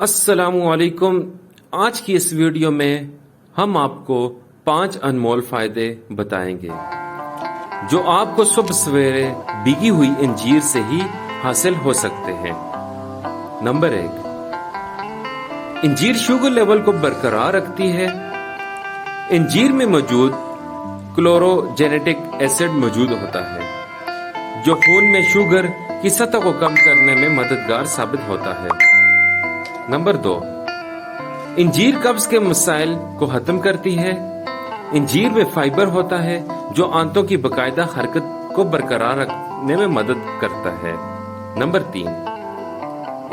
السلام علیکم۔ آج کی اس ویڈیو میں ہم آپ کو 5 انمول فائدے بتائیں گے جو آپ کو صبح سویرے بھیگی ہوئی انجیر سے ہی حاصل ہو سکتے ہیں۔ نمبر 1، انجیر شوگر لیول کو برقرار رکھتی ہے۔ انجیر میں موجود کلوروجینیٹک ایسڈ موجود ہوتا ہے جو خون میں شوگر کی سطح کو کم کرنے میں مددگار ثابت ہوتا ہے۔ نمبر 2، انجیر قبض کے مسائل کو ختم کرتی ہے۔ انجیر میں فائبر ہوتا ہے جو آنتوں کی باقاعدہ حرکت کو برقرار رکھنے میں مدد کرتا ہے۔ نمبر 3،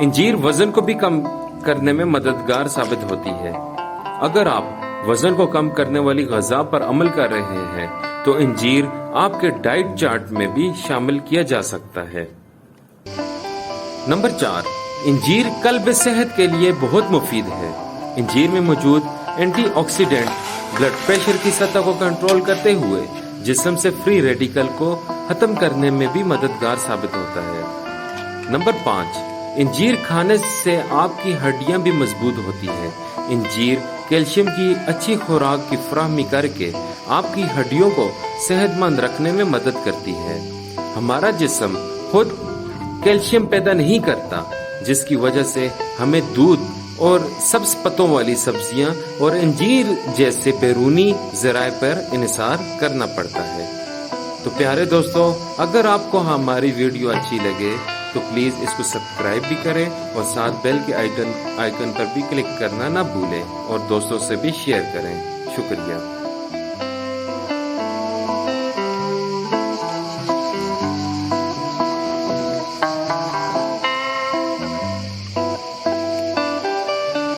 انجیر وزن کو بھی کم کرنے میں مددگار ثابت ہوتی ہے۔ اگر آپ وزن کو کم کرنے والی غذا پر عمل کر رہے ہیں تو انجیر آپ کے ڈائٹ چارٹ میں بھی شامل کیا جا سکتا ہے۔ نمبر 4، انجیر قلب صحت کے لیے بہت مفید ہے۔ انجیر میں موجود اینٹی آکسیڈنٹ بلڈ پریشر کی سطح کو کنٹرول کرتے ہوئے جسم سے فری ریڈیکل کو ختم کرنے میں بھی مددگار ثابت ہوتا ہے۔ نمبر 5، انجیر کھانے سے آپ کی ہڈیاں بھی مضبوط ہوتی ہیں۔ انجیر کیلشیم کی اچھی خوراک کی فراہمی کر کے آپ کی ہڈیوں کو صحت مند رکھنے میں مدد کرتی ہے۔ ہمارا جسم خود کیلشیم پیدا نہیں کرتا، جس کی وجہ سے ہمیں دودھ اور سبز پتوں والی سبزیاں اور انجیر جیسے بیرونی ذرائع پر انحصار کرنا پڑتا ہے۔ تو پیارے دوستو، اگر آپ کو ہماری ویڈیو اچھی لگے تو پلیز اس کو سبسکرائب بھی کریں اور ساتھ بیل کے آئیکن پر بھی کلک کرنا نہ بھولیں اور دوستوں سے بھی شیئر کریں۔ شکریہ۔